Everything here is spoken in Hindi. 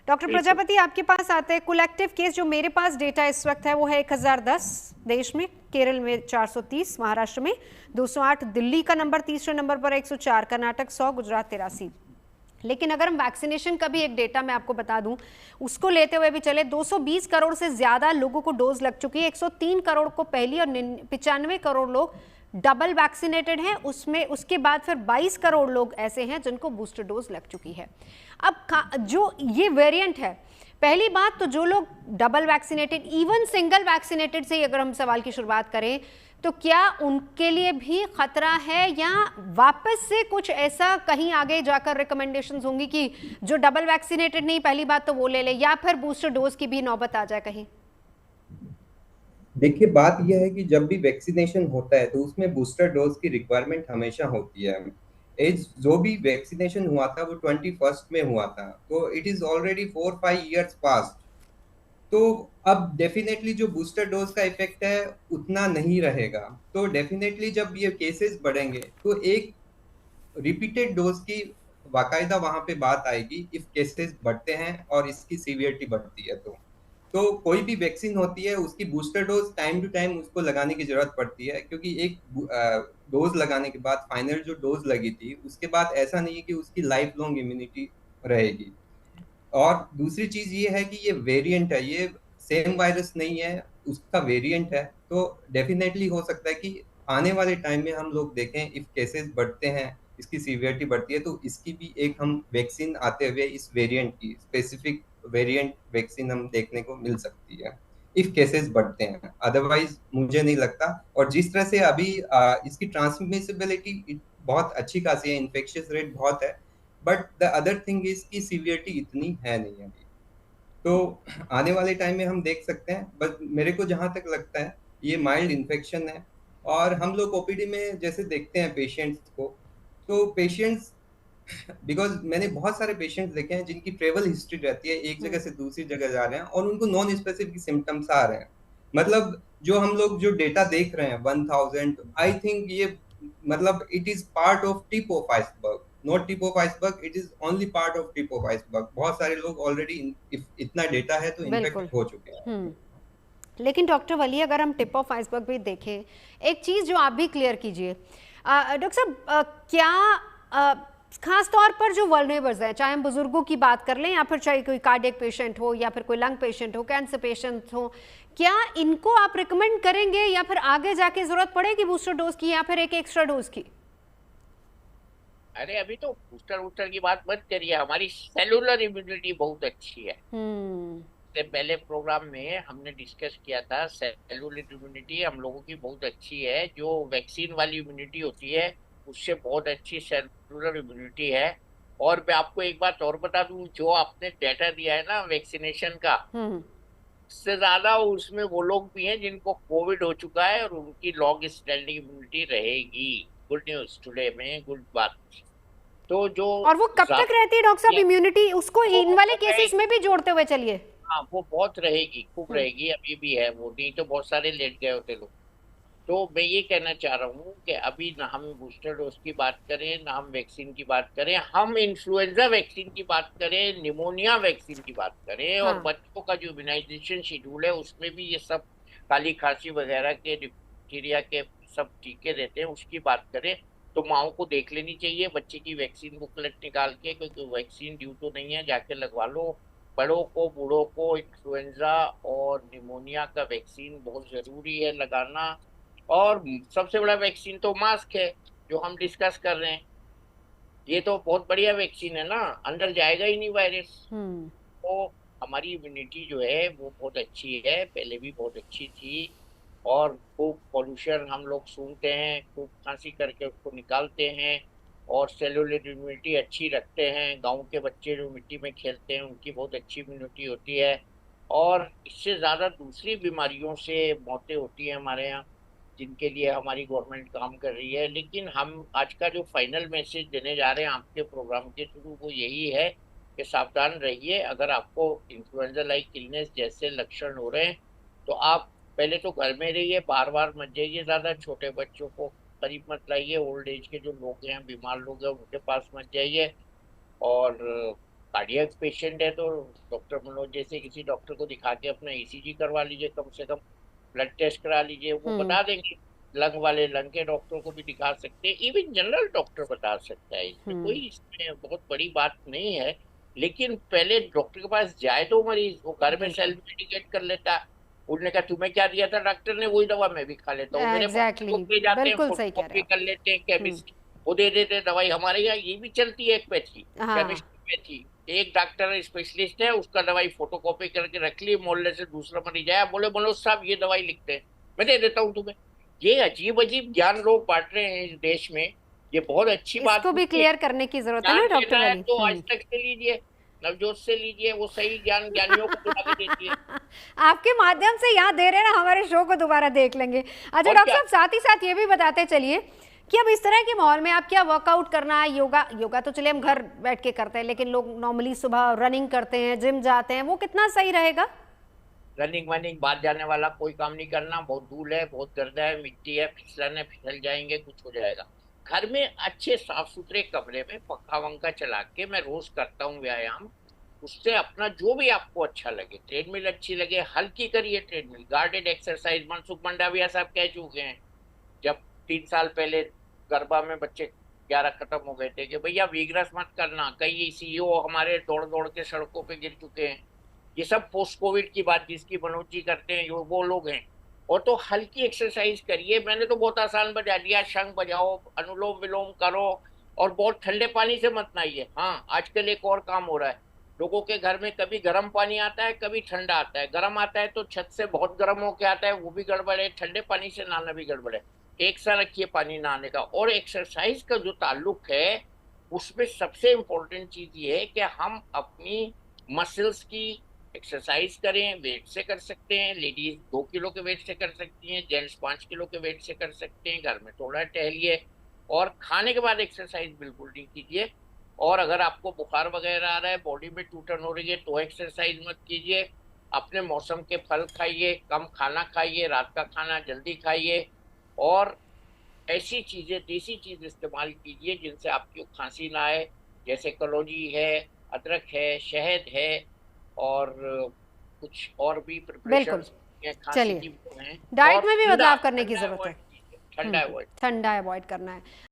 डॉक्टर प्रजापति, आपके पास आते हैं। कुल एक्टिव केस जो मेरे पास डेटा इस वक्त है वो है 1010 देश में, केरल में 430, महाराष्ट्र में 208, दिल्ली का नंबर तीसरे नंबर पर 104, कर्नाटक 100, गुजरात 83। लेकिन अगर हम वैक्सीनेशन का भी एक डेटा मैं आपको बता दूं, उसको लेते हुए भी चले, 220 करोड़ से ज्यादा लोगों को डोज लग चुकी है। 103 करोड़ को पहली और 95 करोड़ लोग डबल वैक्सीनेटेड हैं। उसमें उसके बाद फिर 22 करोड़ लोग ऐसे हैं जिनको बूस्टर डोज लग चुकी है। अब जो ये वेरिएंट है, पहली बात तो जो लोग double vaccinated, even single vaccinated से अगर हम सवाल की शुरुआत करें तो क्या उनके लिए भी खतरा है, या वापस से कुछ ऐसा कहीं आगे जाकर रिकमेंडेशंस होंगी कि जो डबल वैक्सीनेटेड नहीं, पहली बात तो वो ले ले, या फिर बूस्टर डोज की भी नौबत आ जाए कहीं? देखिए, बात यह है कि जब भी वैक्सीनेशन होता है तो उसमें बूस्टर डोज की रिक्वायरमेंट हमेशा होती है। एज जो भी वैक्सीनेशन हुआ था वो 21st में हुआ था, तो it is already 4-5 years past. तो अब डेफिनेटली जो बूस्टर डोज का इफेक्ट है उतना नहीं रहेगा। तो डेफिनेटली जब ये केसेस बढ़ेंगे तो एक रिपीटेड डोज की बाकायदा वहां पे बात आएगी, इफ केसेस बढ़ते हैं और इसकी सीवियरिटी बढ़ती है तो कोई भी वैक्सीन होती है उसकी booster dose time to time उसको लगाने की जरूरत पड़ती है, क्योंकि एक डोज लगाने के बाद फाइनल जो डोज लगी थी उसके बाद ऐसा नहीं है कि उसकी लाइफ लॉन्ग इम्यूनिटी रहेगी। और दूसरी चीज ये है कि ये वेरिएंट है, ये सेम वायरस नहीं है, उसका वेरिएंट है। तो डेफिनेटली हो सकता है कि आने वाले टाइम में हम लोग देखें इफ केसेस बढ़ते हैं, इसकी सीवियरिटी बढ़ती है, तो इसकी भी एक हम वैक्सीन आते हुए इस वेरिएंट की स्पेसिफिक वेरिएंट वैक्सीन हम देखने को मिल सकती है इफ केसेस बढ़ते हैं। अदरवाइज मुझे नहीं लगता। और जिस तरह से अभी इसकी ट्रांसमिसिबिलिटी बहुत अच्छी खासी है, इन्फेक्शियस रेट बहुत है, but the other thing is की सीवियरिटी इतनी है नहीं अभी। तो आने वाले टाइम में हम देख सकते हैं, बट मेरे को जहां तक लगता है ये माइल्ड इन्फेक्शन है। और हम लोग ओपीडी में जैसे देखते हैं पेशेंट्स को, तो पेशेंट्स, बिकॉज मैंने बहुत सारे पेशेंट्स देखे हैं जिनकी ट्रेवल हिस्ट्री रहती है, एक जगह से दूसरी जगह जा रहे हैं और उनको नॉन स्पेसिफिक सिम्टम्स आ रहे हैं। मतलब जो हम लोग जो डेटा देख रहे हैं 1000, आई थिंक ये मतलब it is part of tip of iceberg, not tip of iceberg, it is only part of tip of iceberg. बहुत सारे लोग ऑलरेडी इतना डेटा है तो बिल्कुल। इन्फेक्ट हो चुके हैं। लेकिन डॉक्टर वली, अगर हम टिप ऑफ आइसबर्ग भी देखें, एक चीज जो आप भी क्लियर कीजिए डॉक्टर साहब, क्या खास तौर पर जो वल्नरेबल्स हैं, चाहे हम बुजुर्गों की बात कर लें या फिर चाहे कोई कार्डियक पेशेंट हो या फिर कोई लंग पेशेंट हो, कैंसर पेशेंट हो, क्या इनको आप रिकमेंड करेंगे या फिर आगे जाके जरूरत पड़ेगी बूस्टर डोज की या फिर एक एक्स्ट्रा डोज की? अरे अभी तो बूस्टर वूस्टर की बात मत करिए, हमारी सेलुलर इम्यूनिटी बहुत अच्छी है। इससे पहले प्रोग्राम में हमने डिस्कस किया था, सेलुलर इम्यूनिटी हम लोगों की बहुत अच्छी है। जो वैक्सीन वाली इम्यूनिटी होती है उससे बहुत अच्छी सेलुलर इम्यूनिटी है। और मैं आपको एक बात और बता दूं, जो आपने डेटा दिया है ना वैक्सीनेशन का, उससे ज्यादा उसमें वो लोग भी हैं जिनको कोविड हो चुका है और उनकी लॉन्ग स्टैंडिंग इम्यूनिटी रहेगी। गुड न्यूज टुडे में, गुड बात। तो जो और वो कब तक रहती है डॉक्टर साहब इम्यूनिटी, उसको इन वाले केसेस में भी जोड़ते हुए चलिए? हाँ, वो बहुत रहेगी, खूब रहेगी, अभी भी है वो, नहीं तो बहुत सारे लेट गए होते लोग। तो मैं ये कहना चाह रहा हूँ कि अभी ना हम बूस्टर डोज की बात करें, ना हम वैक्सीन की बात करें, हम इन्फ्लुएंजा वैक्सीन की बात करें, निमोनिया वैक्सीन की बात करें, और बच्चों का जो इम्यूनाइजेशन शेड्यूल है उसमें भी ये सब काली खांसी वगैरह के, डिप्थीरिया के सब टीके देते हैं, उसकी बात करें तो माओ को देख लेनी चाहिए बच्चे की वैक्सीन बुकलेट निकाल के, क्योंकि वैक्सीन ड्यू तो नहीं है, जाके लगवा लो। बड़ों को, बूढ़ों को इन्फ्लुएंजा और निमोनिया का वैक्सीन बहुत जरूरी है लगाना। और सबसे बड़ा वैक्सीन तो मास्क है जो हम डिस्कस कर रहे हैं। ये तो बहुत बढ़िया वैक्सीन है ना, अंदर जाएगा ही नहीं वायरस। तो हमारी इम्यूनिटी जो है वो बहुत अच्छी है, पहले भी बहुत अच्छी थी। और खूब पॉल्यूशन हम लोग सूंघते हैं, खूब खांसी करके उसको निकालते हैं, और सेलुलर इम्यूनिटी अच्छी रखते हैं। गांव के बच्चे जो मिट्टी में खेलते हैं उनकी बहुत अच्छी इम्यूनिटी होती है। और इससे ज़्यादा दूसरी बीमारियों से मौतें होती हैं हमारे यहाँ, जिनके लिए हमारी गवर्नमेंट काम कर रही है। लेकिन हम आज का जो फाइनल मैसेज देने जा रहे हैं आपके प्रोग्राम के थ्रू वो यही है कि सावधान रहिए। अगर आपको इन्फ्लुएंजा लाइक इलनेस जैसे लक्षण हो रहे हैं तो आप पहले तो घर में रहिए, बार बार मत जाइए, ज़्यादा छोटे बच्चों को करीब मत लाइए, ओल्ड एज के जो लोग हैं, बीमार लोग हैं, उनके पास मत जाइए। और कार्डियक पेशेंट है तो डॉक्टर मनोज जैसे किसी डॉक्टर को दिखा के अपना ईसीजी करवा लीजिए, कम से कम ब्लड टेस्ट करा लीजिए, वो बता देंगे। लंग वाले लंग के डॉक्टर को भी दिखा सकते हैं, इवन जनरल डॉक्टर बता सकता है, इसमें कोई इसमें बहुत बड़ी बात नहीं है। लेकिन पहले डॉक्टर के पास जाए तो मरीज, वो घर में सेल्फ मेडिकेट कर लेता। उन्होंने कहा तुम्हें क्या दिया था डॉक्टर ने, वही दवा मैं भी खा लेता हूँ। मेरे पास एग्जैक्टली, लोग ले जाते हैं, बिल्कुल सही कह रहे फोटोकॉपी हैं कर लेते हैं केमिस्ट, वो दे देते हैं दवाई। हमारे यहाँ ये भी चलती है एक पैथी, आप। हाँ, केमिस्ट्री पैथी। एक डॉक्टर स्पेशलिस्ट है, उसका दवाई फोटोकॉपी करके रख ली, मोहल्ले से दूसरा मरीज आया, बोले मनोज साहब ये दवाई लिखते हैं, मैं दे देता हूँ तुम्हें। ये अजीब अजीब ज्ञान लोग बांट रहे हैं इस देश में, ये बहुत अच्छी बात इसको भी नहीं है। क्लियर करने की जरूरत है ना ज्ञान डॉक्टर लेना है अली। तो आज तक से लीजिए, नवजोत से लीजिए, वो सही ज्ञान ज्ञानियों को बुला के देती है। आपके माध्यम से यहाँ दे रहे हैं ना, हमारे शो को दोबारा देख लेंगे। अच्छा और डॉक्टर क्या, साहब, साथ ही साथ ये भी बताते चलिए कि अब इस तरह के माहौल में आप क्या वर्कआउट करना है, योगा तो चलिए हम घर बैठ के करते हैं, लेकिन लोग नॉर्मली सुबह रनिंग करते हैं, जिम जाते हैं, वो कितना सही रहेगा? रनिंग वनिंग बाहर जाने वाला कोई काम नहीं करना, बहुत धूल है, बहुत गर्दा है, मिट्टी है, फिसलन है, फिसल जाएंगे, कुछ हो जाएगा। घर में अच्छे साफ सुथरे कमरे में पंखा वंखा चला के मैं रोज करता हूँ व्यायाम। उससे अपना जो भी आपको अच्छा लगे, ट्रेडमिल अच्छी लगे हल्की करिए, treadmill, guarded exercise. Mansukh Mandaviya साहब कह चुके हैं, जब 3 साल पहले गरबा में बच्चे 11 खत्म हो गए थे, कि भैया वीगरस मत करना। कई सीईओ हमारे दौड़ दौड़ के सड़कों पे गिर चुके हैं। ये सब पोस्ट कोविड की बात जिसकी मनोज जी करते हैं, वो लोग हैं। और तो हल्की एक्सरसाइज करिए, मैंने तो बहुत आसान बजा दिया, शंख बजाओ, अनुलोम विलोम करो, और बहुत ठंडे पानी से मत नहाइए। हाँ, आजकल एक और काम हो रहा है, लोगों के घर में कभी गर्म पानी आता है, कभी ठंडा आता है। गर्म आता है तो छत से बहुत गर्म होके आता है, वो भी गड़बड़ है। ठंडे पानी से नहाना भी गड़बड़ है। एक सा रखिए पानी नहाने का। और एक्सरसाइज का जो ताल्लुक है, उसमें सबसे इम्पोर्टेंट चीज ये है कि हम अपनी मसल्स की एक्सरसाइज करें। वेट से कर सकते हैं, लेडीज 2 किलो के वेट से कर सकती हैं, जेंट्स 5 किलो के वेट से कर सकते हैं। घर में थोड़ा टहलिए, और खाने के बाद एक्सरसाइज बिल्कुल नहीं कीजिए। और अगर आपको बुखार वगैरह आ रहा है, बॉडी में टूटन हो रही है, तो एक्सरसाइज मत कीजिए। अपने मौसम के फल खाइए, कम खाना खाइए, रात का खाना जल्दी खाइए, और ऐसी चीजें, देसी चीज इस्तेमाल कीजिए जिनसे आपकी खांसी ना आए, जैसे कलौंजी है, अदरक है, शहद है, और कुछ और भी बिल्कुल। प्रिपरेशंस हैं खांसी चलिए, की वो हैं। डाइट और में भी ठंडा बदलाव करने की ठंडा जरूरत है। अवॉइड कीजिए, ठंडा अवॉइड। ठंडा अवॉइड करना है।